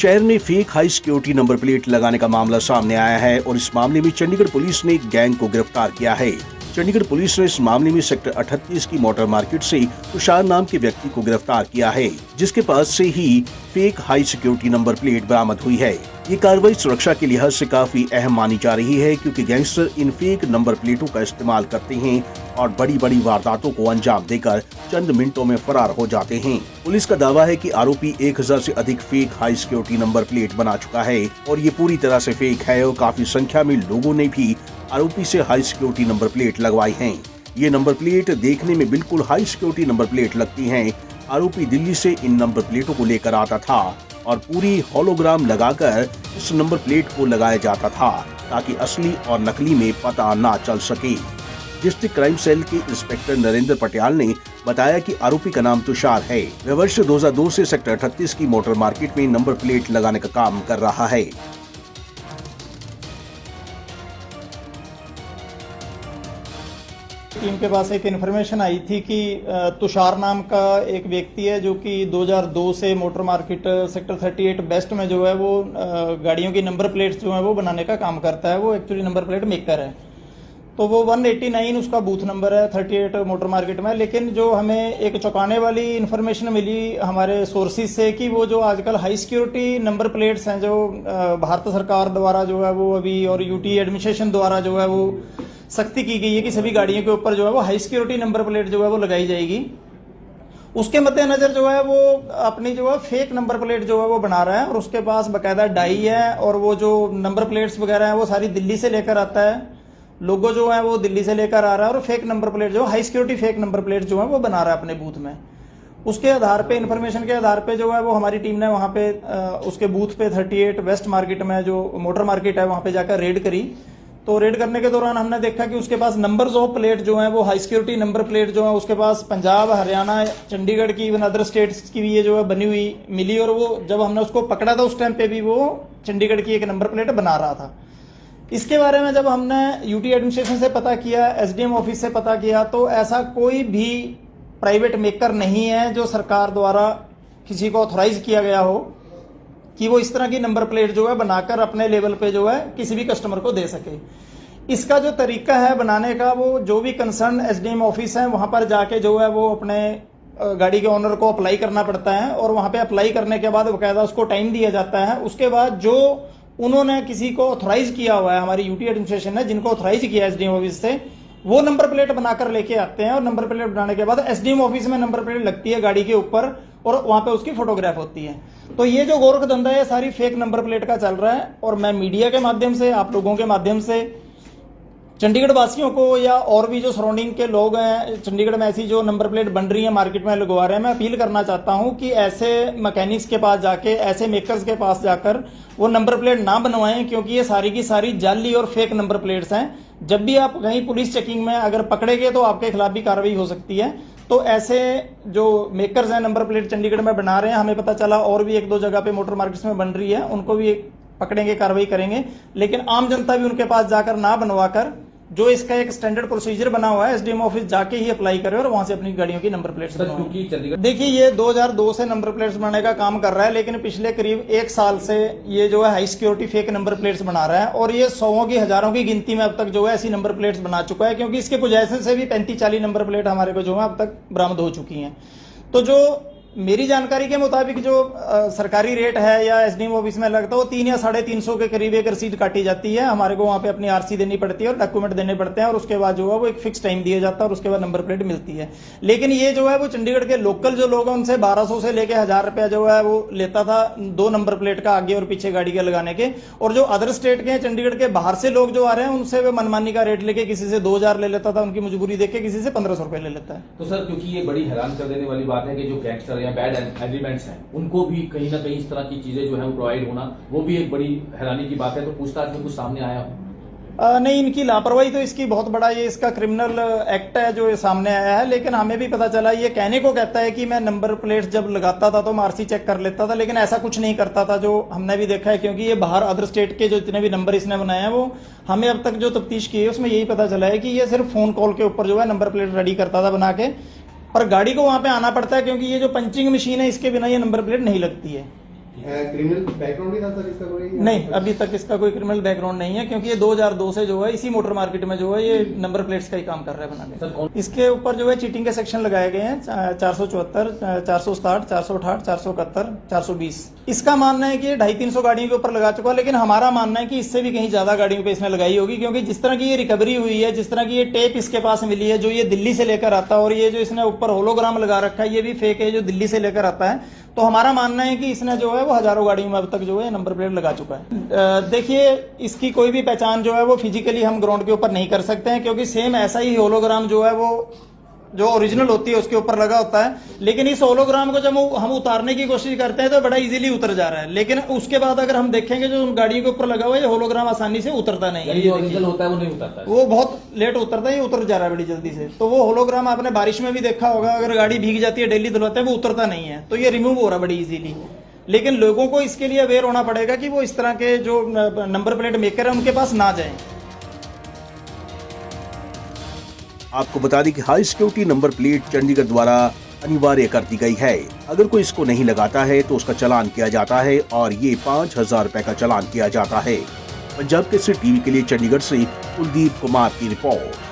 शहर में fake high security number plate लगाने का मामला सामने आया है और इस मामले में चंडीगढ़ पुलिस ने एक गैंग को गिरफ्तार किया है। चंडीगढ़ पुलिस ने इस मामले में सेक्टर 38 की मोटर मार्केट से तुषार नाम के व्यक्ति को गिरफ्तार किया है, जिसके पास से ही fake high security number plate बरामद हुई है। ये कार्रवाई सुरक्षा के लिहाज से काफी अहम मानी जा रही है, क्योंकि गैंगस्टर इन फेक नंबर प्लेटों का इस्तेमाल करते हैं और बड़ी बड़ी वारदातों को अंजाम देकर चंद मिनटों में फरार हो जाते हैं। पुलिस का दावा है कि आरोपी 1000 से अधिक fake high security number plate बना चुका है और ये पूरी तरह से फेक है और काफी संख्या में लोगों ने भी आरोपी से हाई सिक्योरिटी नंबर प्लेट लगवाई हैं। ये नंबर प्लेट देखने में बिल्कुल हाई सिक्योरिटी नंबर प्लेट लगती हैं। आरोपी दिल्ली से इन नंबर प्लेटों को लेकर आता था और पूरी होलोग्राम लगाकर इस नंबर प्लेट को लगाया जाता था ताकि असली और नकली में पता ना चल सके। डिस्ट्रिक्ट क्राइम सेल के इंस्पेक्टर नरेंद्र पटियाल ने बताया कि आरोपी का नाम तुषार है। वह वर्ष 2002 से सेक्टर 38 की मोटर मार्केट में नंबर प्लेट लगाने का काम कर रहा है। टीम के पास एक इन्फॉर्मेशन आई थी कि तुषार नाम का एक व्यक्ति है जो कि 2002 से मोटर मार्केट सेक्टर 38 बेस्ट में जो है वो गाड़ियों की नंबर प्लेट्स जो है वो बनाने का काम करता है। वो एक्चुअली नंबर प्लेट मेकर है। तो वो 189 उसका बूथ नंबर है 38 मोटर मार्केट में। लेकिन जो हमें एक चौंकाने वाली इन्फॉर्मेशन मिली हमारे सोर्सेज से कि वो जो आजकल हाई सिक्योरिटी नंबर प्लेट्स हैं जो भारत सरकार द्वारा जो है वो अभी और यूटी एडमिनिस्ट्रेशन द्वारा जो है वो सख्ती की गई है कि सभी गाड़ियों के ऊपर जो है वो हाई सिक्योरिटी नंबर प्लेट जो है वो लगाई जाएगी। उसके मद्देनजर जो है वो अपनी जो है फेक नंबर प्लेट जो है वो बना रहा है और उसके पास बाकायदा डाई है और वो जो नंबर प्लेट्स वगैरह है वो सारी दिल्ली से लेकर आता है। लोगो जो है वो दिल्ली से लेकर आ रहा है और फेक नंबर प्लेट जो high security fake number plate जो है वो बना रहा है अपने बूथ में। उसके आधार पे इन्फॉर्मेशन के आधार पे जो है वो हमारी टीम ने वहां पे उसके बूथ पे 38 वेस्ट मार्केट में जो मोटर मार्केट है वहां पे जाकर रेड करी। तो रेड करने के दौरान हमने देखा कि उसके पास नंबर्स ऑफ प्लेट जो है वो हाई सिक्योरिटी नंबर प्लेट जो है उसके पास पंजाब, हरियाणा, चंडीगढ़ की इवन अदर स्टेट्स की भी ये जो है बनी हुई मिली। और वो जब हमने उसको पकड़ा था उस टाइम पे भी वो चंडीगढ़ की एक नंबर प्लेट बना रहा था। इसके बारे में जब हमने यूटी एडमिनिस्ट्रेशन से पता किया, एसडीएम ऑफिस से पता किया, तो ऐसा कोई भी प्राइवेट मेकर नहीं है जो सरकार द्वारा किसी को ऑथोराइज किया गया हो कि वो इस तरह की नंबर प्लेट जो है बनाकर अपने लेवल पे जो है किसी भी कस्टमर को दे सके। इसका जो तरीका है बनाने का, वो जो भी कंसर्न एसडीएम ऑफिस है वहां पर जाके जो है वो अपने गाड़ी के ओनर को अप्लाई करना पड़ता है और वहां पे अप्लाई करने के बाद बकायदा उसको टाइम दिया जाता है। उसके बाद जो उन्होंने किसी को ऑथोराइज किया हुआ है, हमारी यूटी एडमिनिस्ट्रेशन ने जिनको ऑथोराइज किया एसडीएम ऑफिस से, वो नंबर प्लेट बनाकर लेके आते हैं और नंबर प्लेट बनाने के बाद एसडीएम ऑफिस में नंबर प्लेट लगती है गाड़ी के ऊपर और वहां पे उसकी फोटोग्राफ होती है। तो ये जो गोरख धंधा है सारी फेक नंबर प्लेट का चल रहा है और मैं मीडिया के माध्यम से, आप लोगों के माध्यम से चंडीगढ़ वासियों को या और भी जो सराउंडिंग के लोग हैं चंडीगढ़ में ऐसी जो नंबर प्लेट बन रही है मार्केट में लगवा रहे हैं, मैं अपील करना चाहता हूं कि ऐसे मैकेनिक्स के पास जाके, ऐसे मेकर्स के पास जाकर वो नंबर प्लेट ना बनवाएं, क्योंकि ये सारी की सारी जाली और फेक नंबर प्लेट्स हैं। जब भी आप कहीं पुलिस चेकिंग में अगर पकड़े गए तो आपके खिलाफ भी कार्रवाई हो सकती है। तो ऐसे जो मेकर्स हैं नंबर प्लेट चंडीगढ़ में बना रहे हैं, हमें पता चला और भी 1-2 जगह पे मोटर मार्केट्स में बन रही है, उनको भी पकड़ेंगे, कार्रवाई करेंगे। लेकिन आम जनता भी उनके पास जाकर ना बनवाकर जो इसका एक स्टैंडर्ड प्रोसीजर बना हुआ है एसडीएम ऑफिस जाके ही अप्लाई करे और वहां से अपनी गाड़ियों की नंबर प्लेट्स बनवाएं। देखिए ये 2002 से नंबर प्लेट्स बनाने का काम कर रहा है, लेकिन पिछले करीब 1 साल से ये जो है high security fake number plates बना रहा है और ये 100 की, हजारों की गिनती में अब तक जो है ऐसी नंबर प्लेट्स बना चुका है, क्योंकि इसके पोजेशन से भी 35-40 नंबर प्लेट हमारे को जो है अब तक बरामद हो चुकी है। तो जो मेरी जानकारी के मुताबिक जो सरकारी रेट है या एसडीएम ऑफिस में लगता है वो 300 या 350 के करीब एक रसीद काटी जाती है। हमारे को वहां पे अपनी आरसी देनी पड़ती है और डॉक्यूमेंट देने पड़ते हैं और उसके बाद जो है वो एक फिक्स टाइम दिया जाता है और उसके बाद नंबर प्लेट मिलती है। लेकिन ये जो है वो चंडीगढ़ के लोकल जो लोग हैं उनसे 1200 से लेके 1000 रुपया जो है वो लेता था 2 नंबर प्लेट का आगे और पीछे गाड़ी के लगाने के। और जो अदर स्टेट के चंडीगढ़ के बाहर से लोग जो आ रहे हैं उनसे वो मनमानी का रेट लेके किसी से 2000 ले लेता था, उनकी मजबूरी देख के किसी से 1500 रुपए ले लेता है। तो सर, क्योंकि ये बड़ी हैरान कर देने वाली बात है कि जो गैंगस्टर या बैड हैं उनको भी कहीं ना कहीं इस तरह की चीजें जो है वो प्रोवाइड होना, वो भी एक बड़ी हैरानी की बात है। तो पूछताछ में कुछ सामने आया हो? नहीं, इनकी लापरवाही तो इसकी बहुत बड़ा ये इसका क्रिमिनल एक्ट है जो ये सामने आया है। लेकिन हमें भी पता चला, ये कहने को कहता है कि मैं नंबर प्लेट जब लगाता था तो मैं आरसी चेक कर लेता था, लेकिन ऐसा कुछ नहीं करता था जो हमने भी देखा है। क्योंकि ये बाहर अदर स्टेट के जो जितने भी नंबर इसने बनाए हैं वो हमें अब तक जो तफ्तीश की है उसमें यही पता चला है कि ये सिर्फ फोन कॉल के ऊपर जो है नंबर प्लेट रेडी करता था बना के, पर गाड़ी को वहां पे आना पड़ता है क्योंकि ये जो पंचिंग मशीन है इसके बिना ये नंबर प्लेट नहीं लगती है। क्रिमिनल बैकग्राउंड भी था सर इसका कोई? नहीं, अभी तक इसका कोई क्रिमिनल बैकग्राउंड नहीं है, क्योंकि ये 2002 से जो है इसी मोटर मार्केट में जो है ये नंबर प्लेट्स का ही काम कर रहा है बनाने सर, का। इसके ऊपर जो है चीटिंग के सेक्शन लगाए गए हैं 474, 467, 468, 471, 420। इसका मानना है कि ये 250-300 गाड़ियों के ऊपर लगा चुका है, लेकिन हमारा मानना है कि इससे भी कहीं ज्यादा गाड़ियों पे इसने लगाई होगी, क्योंकि जिस तरह की ये रिकवरी हुई है, जिस तरह की ये टेप इसके पास मिली है जो ये दिल्ली से लेकर आता है, और ये जो इसने ऊपर होलोग्राम लगा रखा है ये भी फेक है जो दिल्ली से लेकर आता है। तो हमारा मानना है कि इसने जो है वो हजारों गाड़ियों में अब तक जो है नंबर प्लेट लगा चुका है। देखिए, इसकी कोई भी पहचान जो है वो फिजिकली हम ग्राउंड के ऊपर नहीं कर सकते हैं, क्योंकि सेम ऐसा ही होलोग्राम जो है वो जो ओरिजिनल होती है उसके ऊपर लगा होता है, लेकिन इस होलोग्राम को जब हम उतारने की कोशिश करते हैं तो बड़ा इजीली उतर जा रहा है, लेकिन उसके बाद अगर हम देखेंगे जो गाड़ियों के ऊपर लगा हुआ है ये होलोग्राम आसानी से उतरता नहीं है। यानी जो ओरिजिनल होता है वो नहीं उतरता है। वो बहुत लेट उतरता है, ये उतर जा रहा है बड़ी जल्दी से। तो वो होलोग्राम आपने बारिश में भी देखा होगा, अगर गाड़ी भीग जाती है डेली धुलवाते हैं वो उतरता नहीं है, तो ये रिमूव हो रहा है बड़ी इजीली। लेकिन लोगों को इसके लिए अवेयर होना पड़ेगा कि वो इस तरह के जो नंबर प्लेट मेकर है उनके पास ना जाएं। आपको बता दें कि high security number plate Chandigarh द्वारा अनिवार्य कर दी गई है। अगर कोई इसको नहीं लगाता है तो उसका चालान किया जाता है और ये 5,000 रुपए का चालान किया जाता है। पंजाब केसरी टीवी के लिए चंडीगढ़ से कुलदीप कुमार की रिपोर्ट।